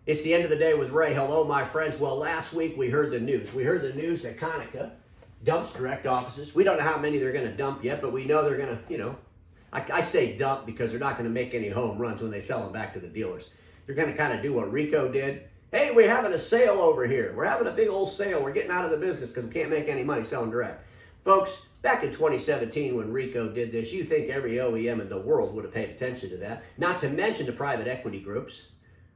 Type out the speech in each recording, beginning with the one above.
It's the end of the day with Ray. Hello, my friends. Well, last week we heard the news. We heard the news that Konica dumps direct offices. We don't know how many they're going to dump yet, but we know they're going to, I say dump because they're not going to make any home runs when they sell them back to the dealers. They're going to kind of do what Rico did. Hey, we're having a sale over here. We're having a big old sale. We're getting out of the business because we can't make any money selling direct. Folks, back in 2017 when Rico did this, you think every OEM in the world would have paid attention to that, not to mention the private equity groups.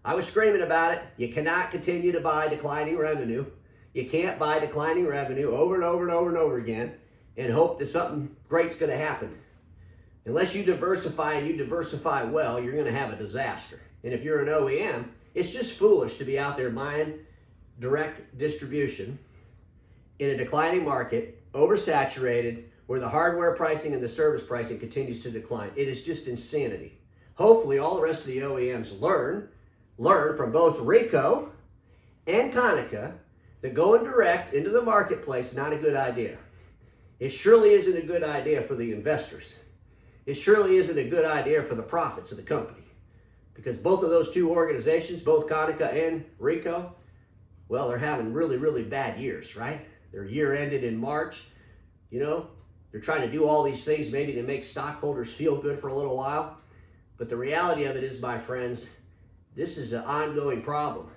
I was screaming about it. You cannot continue to buy declining revenue. You can't buy declining revenue over and over and over and over again and hope that something great's going to happen. Unless you diversify and you diversify well, you're going to have a disaster. And if you're an OEM, it's just foolish to be out there buying direct distribution in a declining market, oversaturated, where the hardware pricing and the service pricing continues to decline. It is just insanity. Hopefully all the rest of the OEMs learn from both Rico and Konica that going direct into the marketplace is not a good idea. It surely isn't a good idea for the investors. It surely isn't a good idea for the profits of the company. Because both of those two organizations, both Konica and Rico, well, they're having really, really bad years, right? Their year ended in March. They're trying to do all these things maybe to make stockholders feel good for a little while. But the reality of it is, my friends, this is an ongoing problem.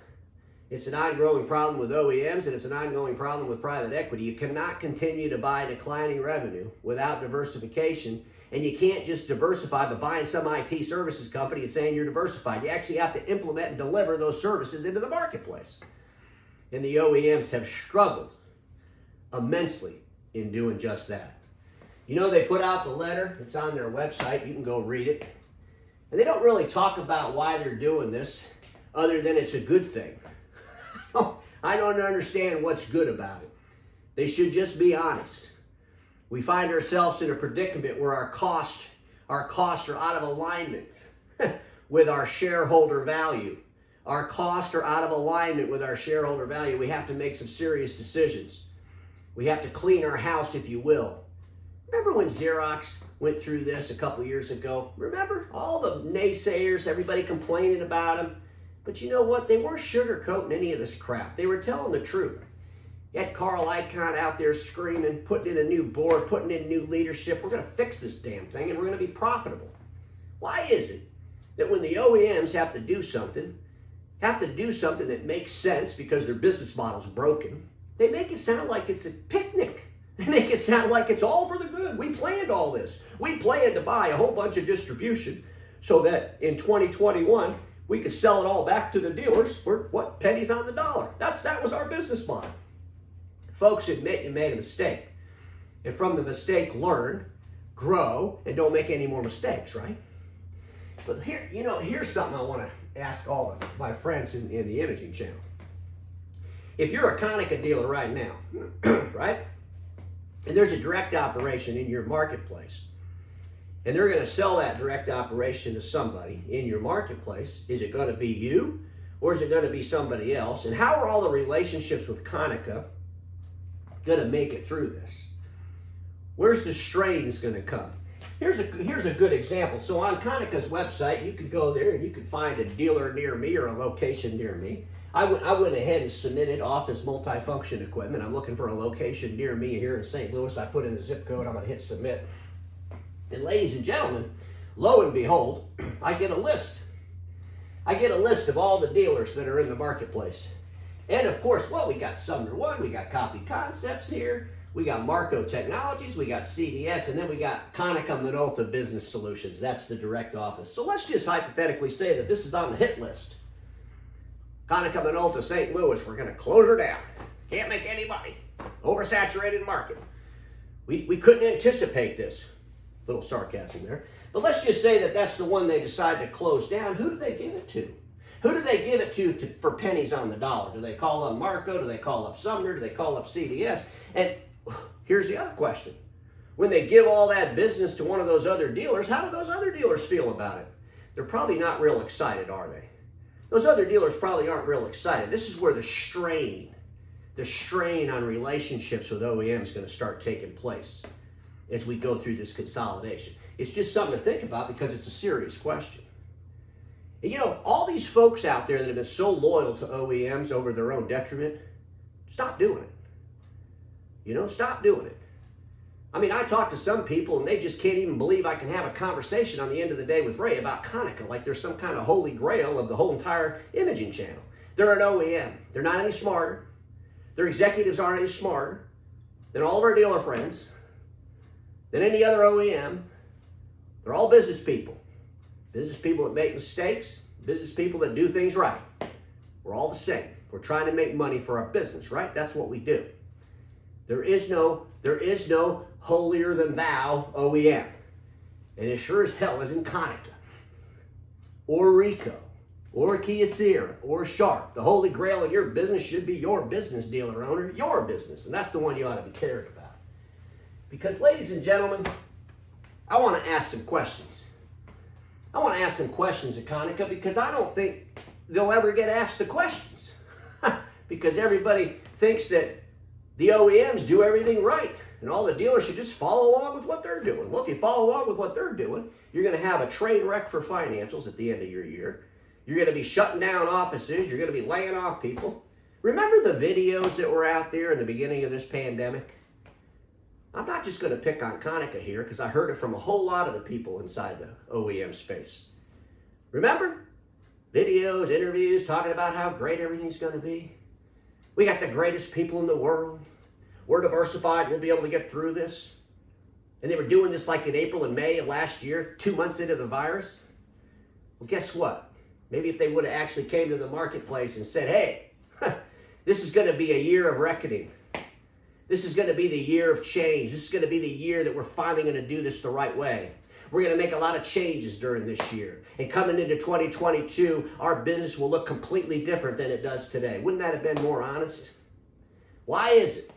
It's an ongoing problem with OEMs, and it's an ongoing problem with private equity. You cannot continue to buy declining revenue without diversification, and you can't just diversify by buying some IT services company and saying you're diversified. You actually have to implement and deliver those services into the marketplace. And the OEMs have struggled immensely in doing just that. They put out the letter. It's on their website. You can go read it. And they don't really talk about why they're doing this other than it's a good thing. I don't understand what's good about it. They should just be honest. We find ourselves in a predicament where our costs are out of alignment with our shareholder value. Our costs are out of alignment with our shareholder value. We have to make some serious decisions. We have to clean our house, if you will. Remember when Xerox went through this a couple years ago? Remember all the naysayers, everybody complaining about them? But you know what? They weren't sugarcoating any of this crap. They were telling the truth. You had Carl Icahn out there screaming, putting in a new board, putting in new leadership. We're going to fix this damn thing and we're going to be profitable. Why is it that when the OEMs have to do something that makes sense because their business model's broken, they make it sound like it's a picnic? They make it sound like it's all for the good. We planned all this. We planned to buy a whole bunch of distribution so that in 2021, we could sell it all back to the dealers for what? Pennies on the dollar. That was our business model. Folks, admit you made a mistake. And from the mistake, learn, grow, and don't make any more mistakes, right? But here's something I want to ask all of my friends in the imaging channel. If you're a Konica dealer right now, right? And there's a direct operation in your marketplace, and they're going to sell that direct operation to somebody in your marketplace. Is it going to be you, or is it going to be somebody else? And how are all the relationships with Konica going to make it through this? Where's the strains going to come? Here's a good example. So on Konica's website, you could go there and you could find a dealer near me or a location near me. I went ahead and submitted office multifunction equipment. I'm looking for a location near me here in St. Louis. I put in the zip code. I'm going to hit submit. And ladies and gentlemen, lo and behold, I get a list. I get a list of all the dealers that are in the marketplace. And of course, we got Sumner One, we got Copy Concepts here, we got Marco Technologies, we got CDS, and then we got Konica Minolta Business Solutions. That's the direct office. So let's just hypothetically say that this is on the hit list. Konica Minolta, St. Louis, we're going to close her down. Can't make any money. Oversaturated market. We couldn't anticipate this. Little sarcasm there. But let's just say that that's the one they decide to close down. Who do they give it to? Who do they give it to for pennies on the dollar? Do they call up Marco? Do they call up Sumner? Do they call up CDS? And here's the other question. When they give all that business to one of those other dealers, how do those other dealers feel about it? They're probably not real excited, are they? Those other dealers probably aren't real excited. This is where the strain on relationships with OEMs is going to start taking place as we go through this consolidation. It's just something to think about because it's a serious question. And you know, all these folks out there that have been so loyal to OEMs over their own detriment, stop doing it. You know, stop doing it. I mean, I talk to some people and they just can't even believe I can have a conversation on the end of the day with Ray about Konica, like there's some kind of holy grail of the whole entire imaging channel. They're an OEM. They're not any smarter. Their executives aren't any smarter than all of our dealer friends, than any other OEM. They're all business people. Business people that make mistakes, business people that do things right. We're all the same. We're trying to make money for our business, right? That's what we do. There is no holier than thou OEM. And it sure as hell isn't Konica or Ricoh or Kyocera or Sharp. The holy grail of your business should be your business, dealer owner, your business. And that's the one you ought to be caring about. Because, ladies and gentlemen, I want to ask some questions. I want to ask some questions at Konica because I don't think they'll ever get asked the questions. Because everybody thinks that the OEMs do everything right and all the dealers should just follow along with what they're doing. Well, if you follow along with what they're doing, you're going to have a train wreck for financials at the end of your year. You're going to be shutting down offices. You're going to be laying off people. Remember the videos that were out there in the beginning of this pandemic? I'm not just going to pick on Konica here because I heard it from a whole lot of the people inside the OEM space. Remember? Videos, interviews, talking about how great everything's going to be. We got the greatest people in the world. We're diversified. We'll be able to get through this. And they were doing this like in April and May of last year, 2 months into the virus. Well, guess what? Maybe if they would have actually came to the marketplace and said, hey, this is going to be a year of reckoning. This is going to be the year of change. This is going to be the year that we're finally going to do this the right way. We're going to make a lot of changes during this year. And coming into 2022, our business will look completely different than it does today. Wouldn't that have been more honest? Why is it?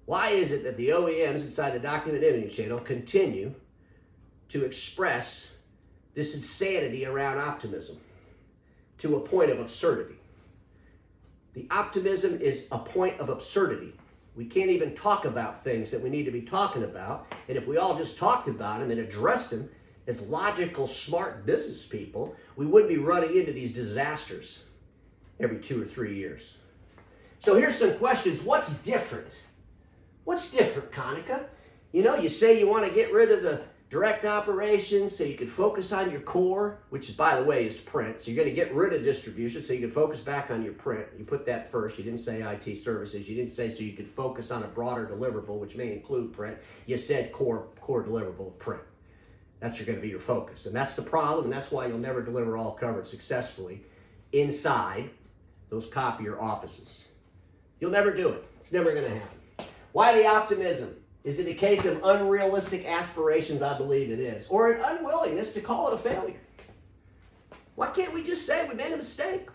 Why is it that the OEMs inside the document imaging channel continue to express this insanity around optimism to a point of absurdity? The optimism is a point of absurdity. We can't even talk about things that we need to be talking about. And if we all just talked about them and addressed them as logical, smart business people, we wouldn't be running into these disasters every 2 or 3 years. So here's some questions. What's different? What's different, Konica? You know, you say you want to get rid of the direct operations so you can focus on your core, which, by the way, is print. So you're going to get rid of distribution so you can focus back on your print. You put that first. You didn't say IT services. You didn't say so you could focus on a broader deliverable, which may include print. You said core deliverable print. That's going to be your focus. And that's the problem, and that's why you'll never deliver all coverage successfully inside those copier offices. You'll never do it. It's never going to happen. Why the optimism? Is it a case of unrealistic aspirations? I believe it is. Or an unwillingness to call it a failure? Why can't we just say we made a mistake?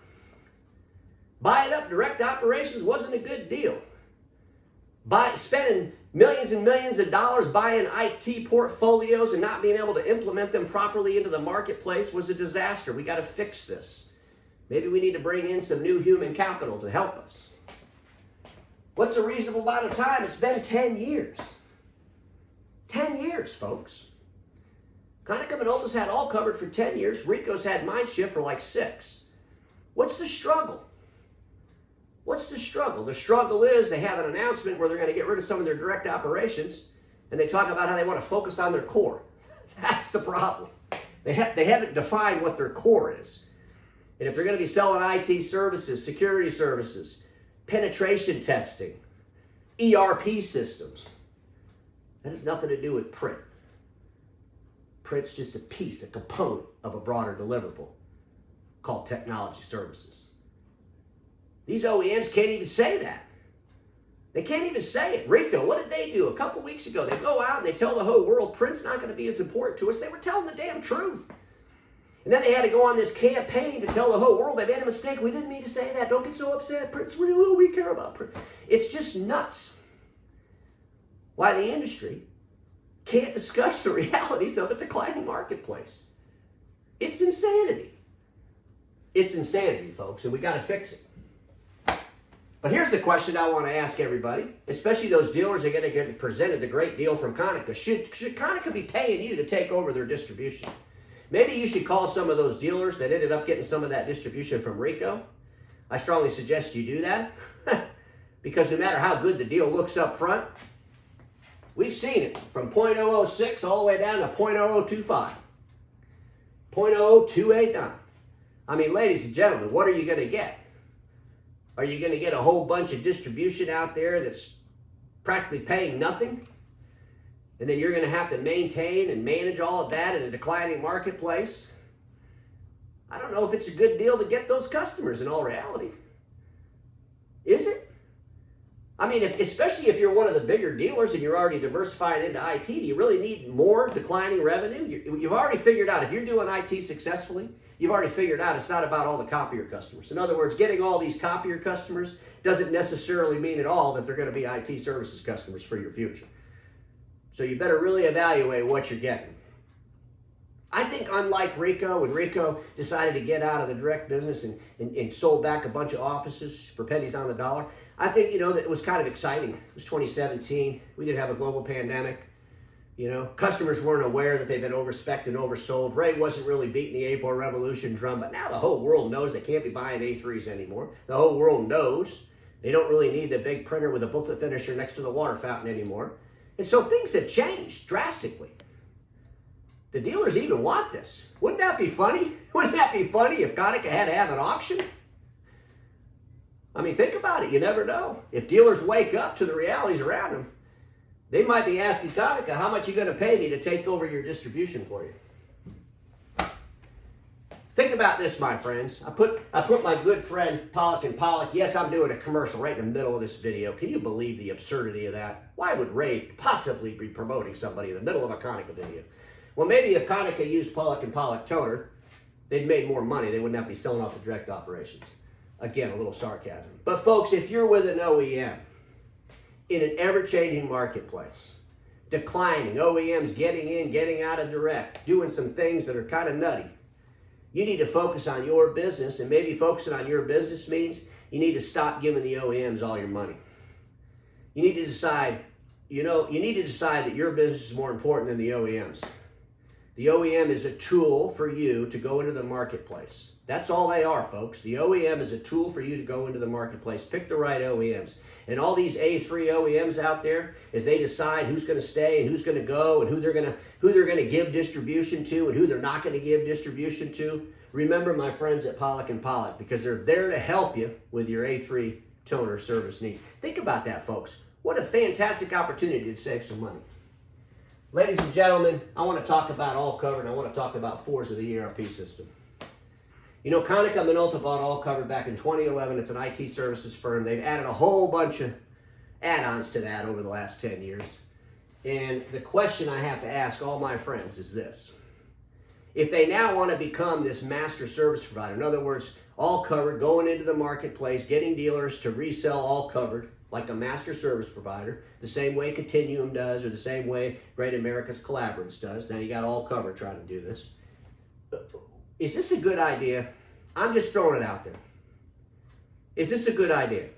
Buying up direct operations wasn't a good deal. Spending millions and millions of dollars buying IT portfolios and not being able to implement them properly into the marketplace was a disaster. We got to fix this. Maybe we need to bring in some new human capital to help us. What's a reasonable amount of time? It's been 10 years. 10 years, folks. Konica Minolta's had all covered for 10 years. Ricoh's had Mindshift for like 6. What's the struggle? What's the struggle? The struggle is they have an announcement where they're going to get rid of some of their direct operations, and they talk about how they want to focus on their core. That's the problem. They haven't defined what their core is. And if they're going to be selling IT services, security services, penetration testing, ERP systems, that has nothing to do with print. Print's just a piece, a component of a broader deliverable called technology services. These OEMs can't even say that. They can't even say it. Ricoh, what did they do? A couple weeks ago, they go out and they tell the whole world print's not going to be as important to us. They were telling the damn truth. And then they had to go on this campaign to tell the whole world they made a mistake. We didn't mean to say that. Don't get so upset. Print's real. We care about print. It's just nuts. Why the industry can't discuss the realities of a declining marketplace. It's insanity. It's insanity, folks, and we got to fix it. But here's the question I want to ask everybody, especially those dealers that are going to get presented the great deal from Konica. Should Konica be paying you to take over their distribution? Maybe you should call some of those dealers that ended up getting some of that distribution from Rico. I strongly suggest you do that because no matter how good the deal looks up front, we've seen it from 0.006 all the way down to 0.0025, 0.0289. I mean, ladies and gentlemen, what are you going to get? Are you going to get a whole bunch of distribution out there that's practically paying nothing? And then you're going to have to maintain and manage all of that in a declining marketplace? I don't know if it's a good deal to get those customers in all reality. Is it? I mean, especially if you're one of the bigger dealers and you're already diversifying into IT, do you really need more declining revenue? You've already figured out, if you're doing IT successfully, you've already figured out it's not about all the copier customers. In other words, getting all these copier customers doesn't necessarily mean at all that they're going to be IT services customers for your future. So you better really evaluate what you're getting. I think unlike Rico, when Rico decided to get out of the direct business and sold back a bunch of offices for pennies on the dollar, I think, that it was kind of exciting. It was 2017. We did have a global pandemic. Customers weren't aware that they've been overspecced and oversold. Ray wasn't really beating the A4 revolution drum, but now the whole world knows they can't be buying A3s anymore. The whole world knows they don't really need the big printer with a booklet finisher next to the water fountain anymore. And so things have changed drastically. The dealers even want this. Wouldn't that be funny? Wouldn't that be funny if Konica had to have an auction? I mean, think about it. You never know. If dealers wake up to the realities around them, they might be asking Konica, how much are you going to pay me to take over your distribution for you? Think about this, my friends. I put my good friend Pollock and Pollock. Yes, I'm doing a commercial right in the middle of this video. Can you believe the absurdity of that? Why would Ray possibly be promoting somebody in the middle of a Konica video? Well, maybe if Konica used Pollock and Pollock toner, they'd made more money. They would not be selling off the direct operations. Again, a little sarcasm. But folks, if you're with an OEM in an ever-changing marketplace, declining, OEMs getting in, getting out of direct, doing some things that are kind of nutty, you need to focus on your business, and maybe focusing on your business means you need to stop giving the OEMs all your money. You need to decide, that your business is more important than the OEMs. The OEM is a tool for you to go into the marketplace. That's all they are, folks. The OEM is a tool for you to go into the marketplace. Pick the right OEMs. And all these A3 OEMs out there, as they decide who's going to stay and who's going to go and who they're going to give distribution to and who they're not going to give distribution to, remember my friends at Pollock and Pollock, because they're there to help you with your A3 toner service needs. Think about that, folks. What a fantastic opportunity to save some money. Ladies and gentlemen, I want to talk about All Covered, and I want to talk about fours of the ERP system. Konica Minolta bought All Covered back in 2011. It's an IT services firm. They've added a whole bunch of add-ons to that over the last 10 years. And the question I have to ask all my friends is this. If they now want to become this master service provider, in other words, All Covered, going into the marketplace, getting dealers to resell All Covered like a master service provider, the same way Continuum does, or the same way Great America's Collaborants does. Now you got All Covered trying to do this. Is this a good idea? I'm just throwing it out there. Is this a good idea?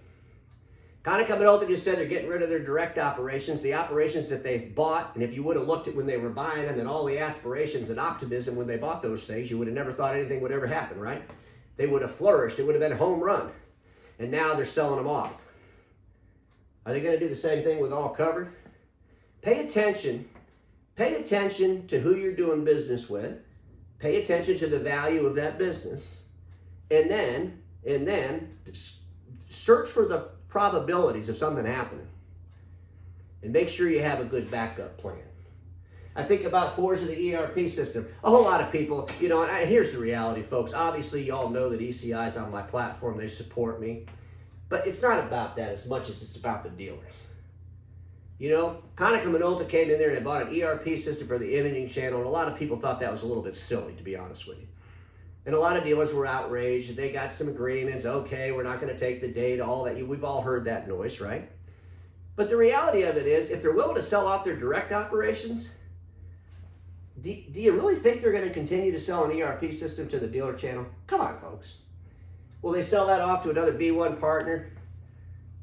Konica Minolta just said they're getting rid of their direct operations, the operations that they've bought, and if you would have looked at when they were buying them and all the aspirations and optimism when they bought those things, you would have never thought anything would ever happen, right? They would have flourished. It would have been a home run. And now they're selling them off. Are they going to do the same thing with All Covered? Pay attention. Pay attention to who you're doing business with. Pay attention to the value of that business. And then search for the probabilities of something happening. And make sure you have a good backup plan. I think about fours of the ERP system. A whole lot of people, and here's the reality, folks. Obviously, you all know that ECI is on my platform. They support me. But it's not about that as much as it's about the dealers. Konica Minolta came in there and they bought an ERP system for the imaging channel, and a lot of people thought that was a little bit silly, to be honest with you. And a lot of dealers were outraged. They got some agreements. Okay, we're not going to take the data, all that. We've all heard that noise, right? But the reality of it is, if they're willing to sell off their direct operations, do you really think they're going to continue to sell an ERP system to the dealer channel? Come on, folks. Will they sell that off to another B1 partner?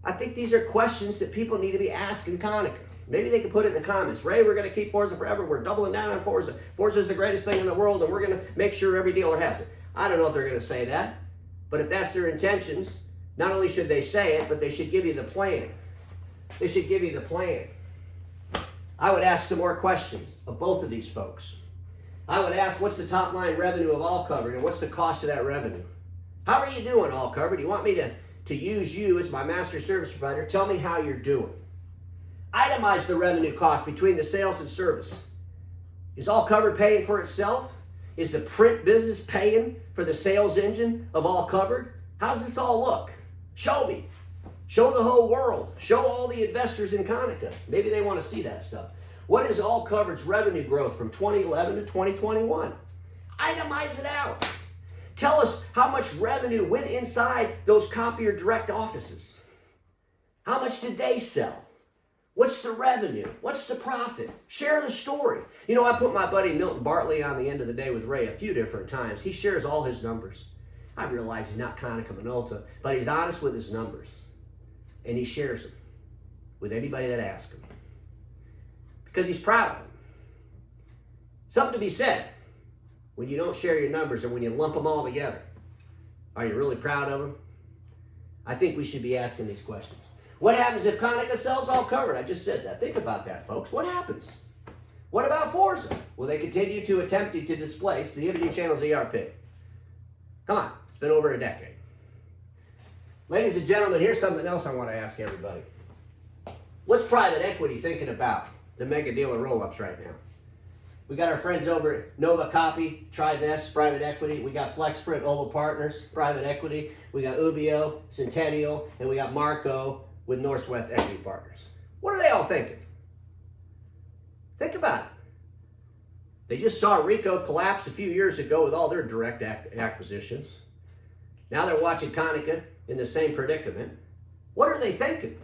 I think these are questions that people need to be asking Konica. Maybe they can put it in the comments. Ray, we're going to keep Forza forever. We're doubling down on Forza. Forza is the greatest thing in the world, and we're going to make sure every dealer has it. I don't know if they're going to say that, but if that's their intentions, not only should they say it, but they should give you the plan. They should give you the plan. I would ask some more questions of both of these folks. I would ask, what's the top line revenue of All Covered, and what's the cost of that revenue? How are you doing, All Covered? You want me to use you as my master service provider? Tell me how you're doing. Itemize the revenue cost between the sales and service. Is All Covered paying for itself? Is the print business paying for the sales engine of All Covered? How's this all look? Show me. Show the whole world. Show all the investors in Konica. Maybe they want to see that stuff. What is All Covered's revenue growth from 2011 to 2021? Itemize it out. Tell us how much revenue went inside those copier direct offices. How much did they sell? What's the revenue? What's the profit? Share the story. You know, I put my buddy Milton Bartley on the end of the day with Ray a few different times. He shares all his numbers. I realize he's not Konica Minolta, but he's honest with his numbers. And he shares them with anybody that asks him. Because he's proud of them. Something to be said when you don't share your numbers or when you lump them all together. Are you really proud of them? I think we should be asking these questions. What happens if Konica sells All Covered? I just said that. Think about that, folks. What happens? What about Forza? Will they continue to attempt to displace the Imaging Channel's ERP? Come on. It's been over a decade. Ladies and gentlemen, here's something else I want to ask everybody. What's private equity thinking about the mega dealer roll-ups right now? We got our friends over at Nova Copy, Trivest, private equity. We got FlexPrint, Oval Partners, private equity. We got Ubio, Centennial, and we got Marco with Northwest Equity Partners. What are they all thinking? Think about it. They just saw Ricoh collapse a few years ago with all their direct acquisitions. Now they're watching Konica in the same predicament. What are they thinking?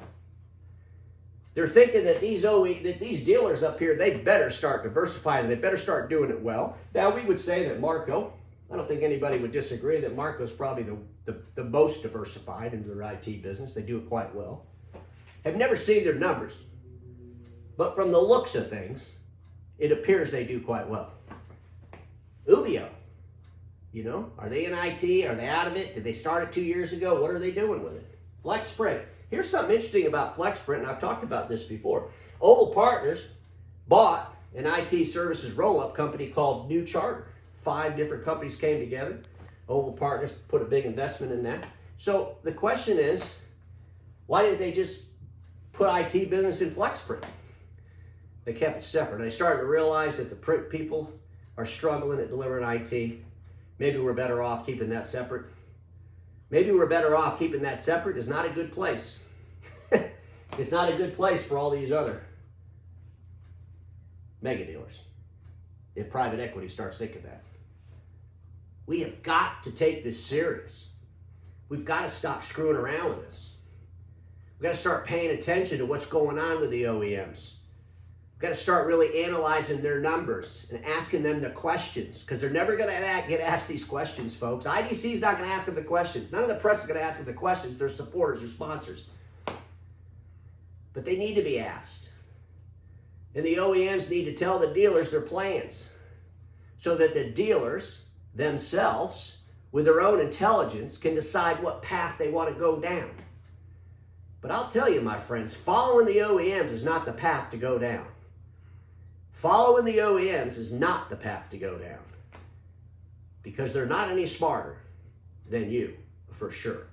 They're thinking that these dealers up here, they better start diversifying. They better start doing it well. Now, we would say that Marco, I don't think anybody would disagree that Marco's probably the most diversified into their IT business. They do it quite well. Have never seen their numbers. But from the looks of things, it appears they do quite well. Ubio, you know, are they in IT? Are they out of it? Did they start it 2 years ago? What are they doing with it? FlexPrint. Here's something interesting about FlexPrint, and I've talked about this before. Oval Partners bought an IT services roll-up company called New Charter. 5 different companies came together. Oval Partners put a big investment in that. So the question is, why didn't they just put IT business in FlexPrint? They kept it separate. They started to realize that the print people are struggling at delivering IT. Maybe we're better off keeping that separate. Maybe we're better off keeping that separate. It's not a good place. It's not a good place for all these other mega dealers if private equity starts thinking that. We have got to take this serious. We've got to stop screwing around with this. We've got to start paying attention to what's going on with the OEMs. We've got to start really analyzing their numbers and asking them the questions, because they're never going to get asked these questions, folks. IDC is not going to ask them the questions. None of the press is going to ask them the questions. They're supporters or sponsors. But they need to be asked. And the OEMs need to tell the dealers their plans so that the dealers themselves, with their own intelligence, can decide what path they want to go down. But I'll tell you, my friends, following the OEMs is not the path to go down. Following the OEMs is not the path to go down, because they're not any smarter than you, for sure.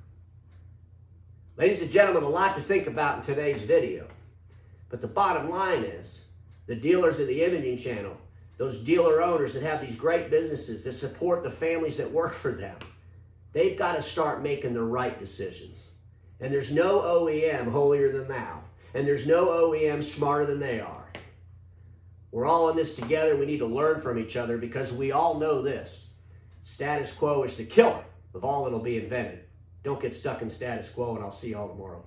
Ladies and gentlemen, a lot to think about in today's video. But the bottom line is, the dealers of the Imaging Channel, those dealer owners that have these great businesses that support the families that work for them, they've got to start making the right decisions. And there's no OEM holier than thou. And there's no OEM smarter than they are. We're all in this together. We need to learn from each other, because we all know this. Status quo is the killer of all that'll be invented. Don't get stuck in status quo, and I'll see you all tomorrow.